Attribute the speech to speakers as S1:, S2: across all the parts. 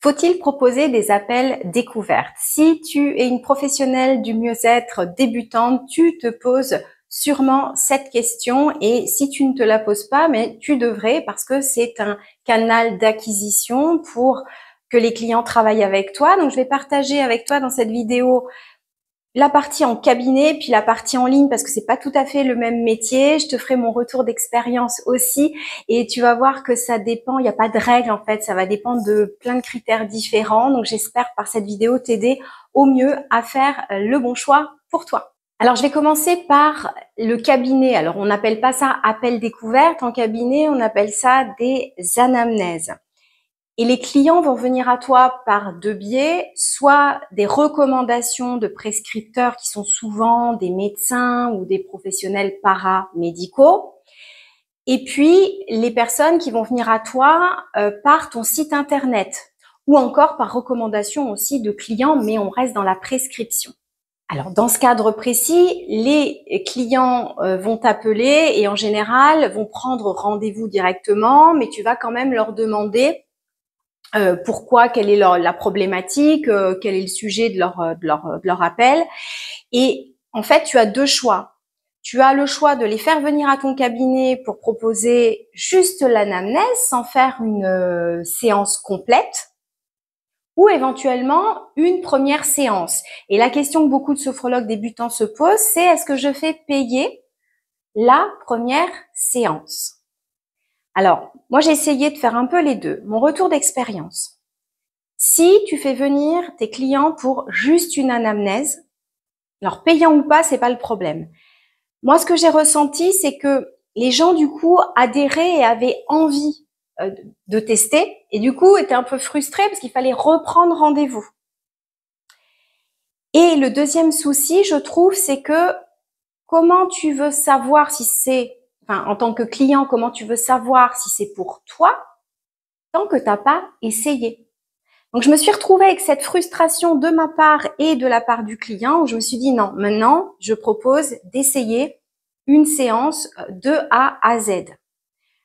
S1: Faut-il proposer des appels découvertes? Si tu es une professionnelle du mieux-être débutante, tu te poses sûrement cette question et si tu ne te la poses pas, mais tu devrais parce que c'est un canal d'acquisition pour que les clients travaillent avec toi. Donc, je vais partager avec toi dans cette vidéo la partie en cabinet, puis la partie en ligne, parce que c'est pas tout à fait le même métier. Je te ferai mon retour d'expérience aussi, et tu vas voir que ça dépend, il n'y a pas de règle en fait, ça va dépendre de plein de critères différents. Donc j'espère par cette vidéo t'aider au mieux à faire le bon choix pour toi. Alors je vais commencer par le cabinet. Alors on n'appelle pas ça appel découverte en cabinet, on appelle ça des anamnèses. Et les clients vont venir à toi par deux biais, soit des recommandations de prescripteurs qui sont souvent des médecins ou des professionnels paramédicaux. Et puis, les personnes qui vont venir à toi par ton site internet ou encore par recommandation aussi de clients, mais on reste dans la prescription. Alors, dans ce cadre précis, les clients vont t'appeler et en général vont prendre rendez-vous directement, mais tu vas quand même leur demander pourquoi, quelle est la problématique, quel est le sujet de leur appel. Et en fait, tu as deux choix. Tu as le choix de les faire venir à ton cabinet pour proposer juste l'anamnèse sans faire une séance complète ou éventuellement une première séance. Et la question que beaucoup de sophrologues débutants se posent, c'est est-ce que je fais payer la première séance? Alors, moi, j'ai essayé de faire un peu les deux. Mon retour d'expérience. Si tu fais venir tes clients pour juste une anamnèse, alors payant ou pas, c'est pas le problème. Moi, ce que j'ai ressenti, c'est que les gens, du coup, adhéraient et avaient envie de tester et du coup, étaient un peu frustrés parce qu'il fallait reprendre rendez-vous. Et le deuxième souci, je trouve, c'est que comment tu veux savoir si c'est, enfin, en tant que client, comment tu veux savoir si c'est pour toi tant que t'as pas essayé. Donc, je me suis retrouvée avec cette frustration de ma part et de la part du client où je me suis dit non, maintenant, je propose d'essayer une séance de A à Z.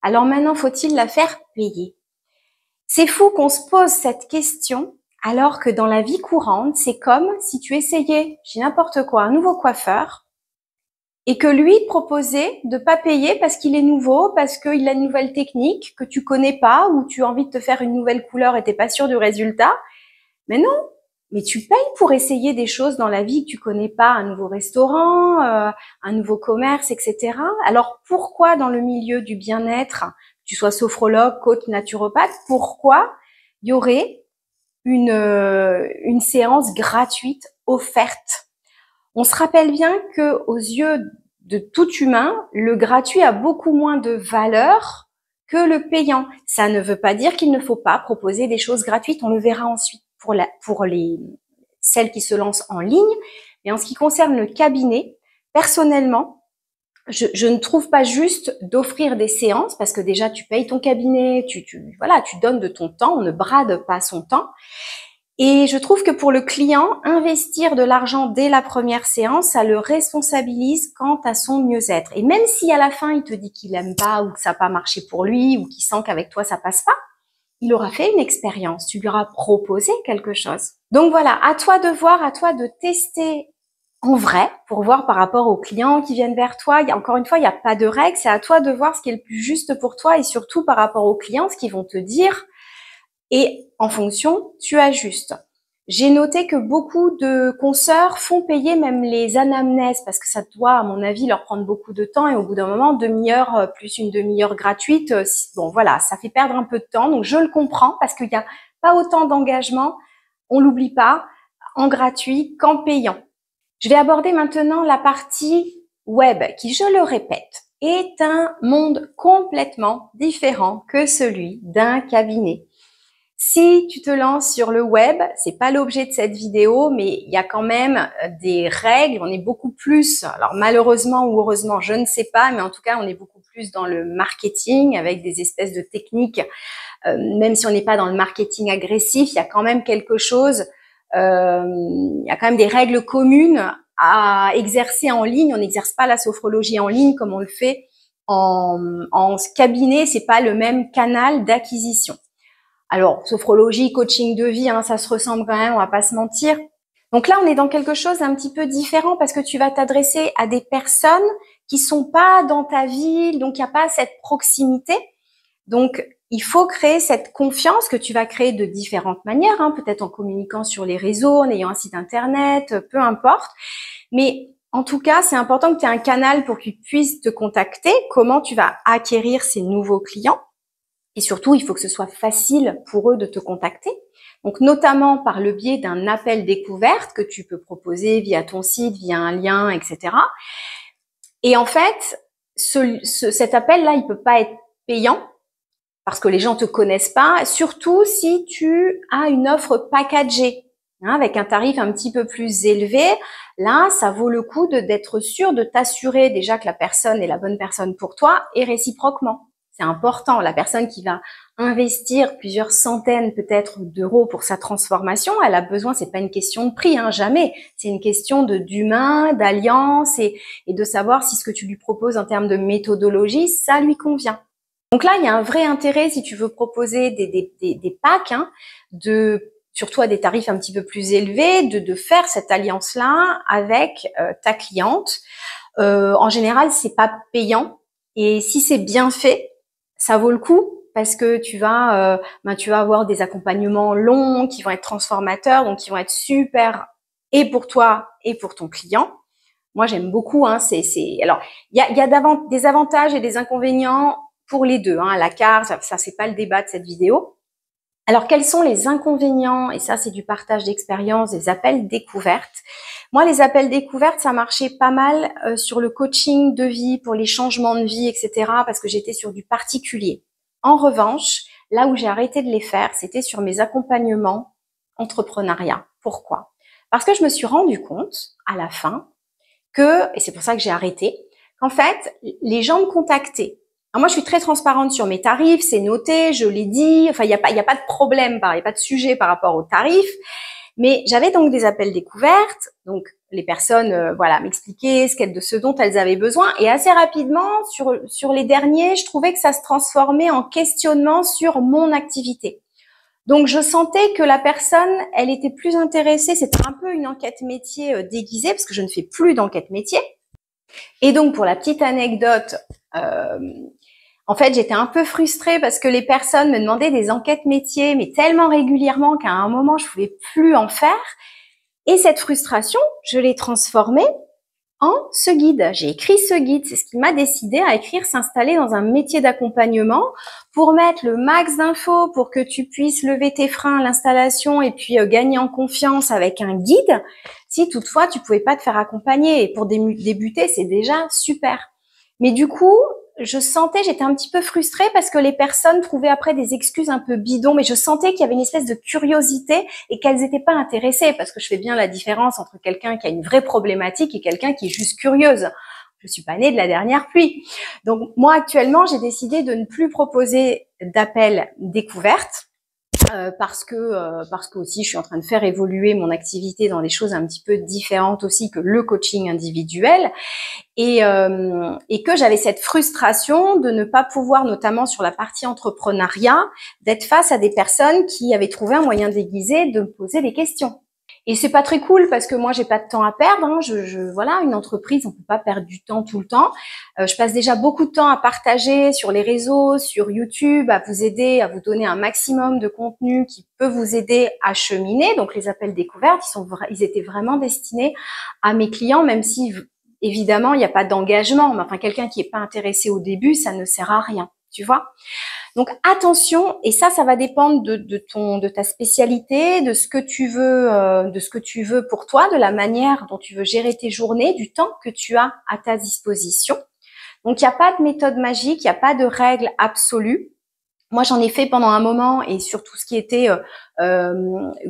S1: Alors maintenant, faut-il la faire payer? C'est fou qu'on se pose cette question alors que dans la vie courante, c'est comme si tu essayais, j'ai n'importe quoi, un nouveau coiffeur et que lui proposait de pas payer parce qu'il est nouveau, parce qu'il a une nouvelle technique que tu connais pas ou tu as envie de te faire une nouvelle couleur et t'es pas sûr du résultat. Mais non, mais tu payes pour essayer des choses dans la vie que tu connais pas, un nouveau restaurant, un nouveau commerce, etc. Alors pourquoi dans le milieu du bien-être, tu sois sophrologue, coach, naturopathe, pourquoi il y aurait une séance gratuite offerte? On se rappelle bien que aux yeux de tout humain, le gratuit a beaucoup moins de valeur que le payant. Ça ne veut pas dire qu'il ne faut pas proposer des choses gratuites. On le verra ensuite pour celles qui se lancent en ligne. Mais en ce qui concerne le cabinet, personnellement, je ne trouve pas juste d'offrir des séances parce que déjà tu payes ton cabinet, tu donnes de ton temps, on ne brade pas son temps. Et je trouve que pour le client, investir de l'argent dès la première séance, ça le responsabilise quant à son mieux-être. Et même si à la fin, il te dit qu'il aime pas ou que ça n'a pas marché pour lui ou qu'il sent qu'avec toi, ça passe pas, il aura fait une expérience. Tu lui auras proposé quelque chose. Donc voilà, à toi de voir, à toi de tester en vrai pour voir par rapport aux clients qui viennent vers toi. Encore une fois, il n'y a pas de règle. C'est à toi de voir ce qui est le plus juste pour toi et surtout par rapport aux clients, ce qu'ils vont te dire. Et en fonction, tu ajustes. J'ai noté que beaucoup de consoeurs font payer même les anamnèses parce que ça doit, à mon avis, leur prendre beaucoup de temps et au bout d'un moment, demi-heure plus une demi-heure gratuite, bon voilà, ça fait perdre un peu de temps. Donc je le comprends parce qu'il n'y a pas autant d'engagement, on l'oublie pas, en gratuit qu'en payant. Je vais aborder maintenant la partie web qui, je le répète, est un monde complètement différent que celui d'un cabinet. Si tu te lances sur le web, c'est pas l'objet de cette vidéo, mais il y a quand même des règles. On est beaucoup plus, alors malheureusement ou heureusement, je ne sais pas, mais en tout cas, on est beaucoup plus dans le marketing avec des espèces de techniques. Même si on n'est pas dans le marketing agressif, il y a quand même quelque chose. Il y a quand même des règles communes à exercer en ligne. On n'exerce pas la sophrologie en ligne comme on le fait en cabinet. C'est pas le même canal d'acquisition. Alors, sophrologie, coaching de vie, hein, ça se ressemble quand même, on va pas se mentir. Donc là, on est dans quelque chose d'un petit peu différent parce que tu vas t'adresser à des personnes qui sont pas dans ta ville, donc il n'y a pas cette proximité. Donc, il faut créer cette confiance que tu vas créer de différentes manières, hein, peut-être en communiquant sur les réseaux, en ayant un site internet, peu importe. Mais en tout cas, c'est important que tu aies un canal pour qu'ils puissent te contacter. Comment tu vas acquérir ces nouveaux clients? Et surtout, il faut que ce soit facile pour eux de te contacter. Donc, notamment par le biais d'un appel découverte que tu peux proposer via ton site, via un lien, etc. Et en fait, cet appel-là, il peut pas être payant parce que les gens te connaissent pas, surtout si tu as une offre packagée, hein, avec un tarif un petit peu plus élevé. Là, ça vaut le coup d'être sûr de t'assurer déjà que la personne est la bonne personne pour toi et réciproquement. C'est important. La personne qui va investir plusieurs centaines peut-être d'euros pour sa transformation, elle a besoin, c'est pas une question de prix, hein, jamais. C'est une question d'humain, d'alliance et de savoir si ce que tu lui proposes en termes de méthodologie, ça lui convient. Donc là, il y a un vrai intérêt si tu veux proposer des packs, hein, surtout à des tarifs un petit peu plus élevés, de faire cette alliance-là avec ta cliente. En général, c'est pas payant et si c'est bien fait, ça vaut le coup parce que tu vas avoir des accompagnements longs qui vont être transformateurs, donc qui vont être super et pour toi et pour ton client. Moi, j'aime beaucoup. Hein, alors il y a des avantages et des inconvénients pour les deux. Hein, à la carte, ça c'est pas le débat de cette vidéo. Alors, quels sont les inconvénients? Et ça, c'est du partage d'expérience, des appels découvertes. Moi, les appels découvertes, ça marchait pas mal sur le coaching de vie, pour les changements de vie, etc., parce que j'étais sur du particulier. En revanche, là où j'ai arrêté de les faire, c'était sur mes accompagnements entrepreneuriat. Pourquoi? Parce que je me suis rendu compte, à la fin, et c'est pour ça que j'ai arrêté, qu'en fait, les gens me contactaient. Alors moi, je suis très transparente sur mes tarifs, c'est noté, je l'ai dit, enfin, il n'y a pas de problème, il n'y a pas de sujet par rapport aux tarifs, mais j'avais donc des appels découvertes, donc les personnes, m'expliquaient ce dont elles avaient besoin, et assez rapidement, sur les derniers, je trouvais que ça se transformait en questionnement sur mon activité. Donc, je sentais que la personne, elle était plus intéressée. C'était un peu une enquête métier déguisée, parce que je ne fais plus d'enquête métier. Et donc, pour la petite anecdote, en fait, j'étais un peu frustrée parce que les personnes me demandaient des enquêtes métiers, mais tellement régulièrement qu'à un moment, je ne pouvais plus en faire. Et cette frustration, je l'ai transformée en ce guide. J'ai écrit ce guide, c'est ce qui m'a décidé à écrire S'installer dans un métier d'accompagnement pour mettre le max d'infos pour que tu puisses lever tes freins à l'installation et puis gagner en confiance avec un guide. Si toutefois tu pouvais pas te faire accompagner et pour débuter, c'est déjà super. Mais du coup, j'étais un petit peu frustrée parce que les personnes trouvaient après des excuses un peu bidons, mais je sentais qu'il y avait une espèce de curiosité et qu'elles n'étaient pas intéressées parce que je fais bien la différence entre quelqu'un qui a une vraie problématique et quelqu'un qui est juste curieuse. Je suis pas née de la dernière pluie. Donc moi actuellement, j'ai décidé de ne plus proposer d'appels découvertes. Parce que aussi je suis en train de faire évoluer mon activité dans des choses un petit peu différentes aussi que le coaching individuel et que j'avais cette frustration de ne pas pouvoir, notamment sur la partie entrepreneuriat, d'être face à des personnes qui avaient trouvé un moyen déguisé de me poser des questions. Et c'est pas très cool parce que moi j'ai pas de temps à perdre. Hein. Voilà, une entreprise, on peut pas perdre du temps tout le temps. Je passe déjà beaucoup de temps à partager sur les réseaux, sur YouTube, à vous aider, à vous donner un maximum de contenu qui peut vous aider à cheminer. Donc les appels découvertes, ils étaient vraiment destinés à mes clients, même si évidemment il n'y a pas d'engagement. Mais enfin, quelqu'un qui est pas intéressé au début, ça ne sert à rien, tu vois. Donc attention, et ça va dépendre de ta spécialité, de ce que tu veux, pour toi, de la manière dont tu veux gérer tes journées, du temps que tu as à ta disposition. Donc il n'y a pas de méthode magique, il n'y a pas de règle absolue. Moi, j'en ai fait pendant un moment et sur tout ce qui était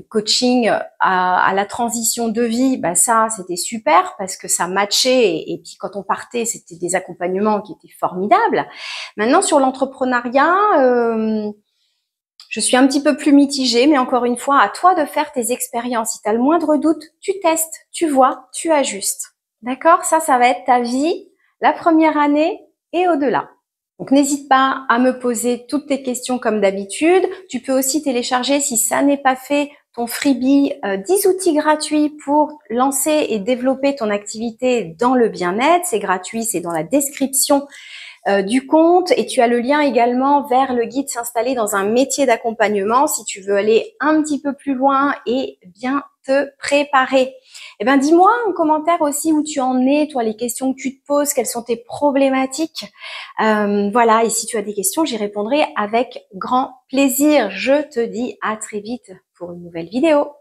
S1: coaching à la transition de vie, bah ça, c'était super parce que ça matchait et puis quand on partait, c'était des accompagnements qui étaient formidables. Maintenant, sur l'entrepreneuriat, je suis un petit peu plus mitigée, mais encore une fois, à toi de faire tes expériences. Si tu as le moindre doute, tu testes, tu vois, tu ajustes. D'accord? Ça va être ta vie, la première année et au-delà. Donc, n'hésite pas à me poser toutes tes questions comme d'habitude. Tu peux aussi télécharger, si ça n'est pas fait, ton freebie 10 outils gratuits pour lancer et développer ton activité dans le bien-être. C'est gratuit, c'est dans la description du compte, et tu as le lien également vers le guide s'installer dans un métier d'accompagnement si tu veux aller un petit peu plus loin et bien te préparer. Eh ben, dis-moi en commentaire aussi où tu en es, toi, les questions que tu te poses, quelles sont tes problématiques. Voilà, et si tu as des questions, j'y répondrai avec grand plaisir. Je te dis à très vite pour une nouvelle vidéo.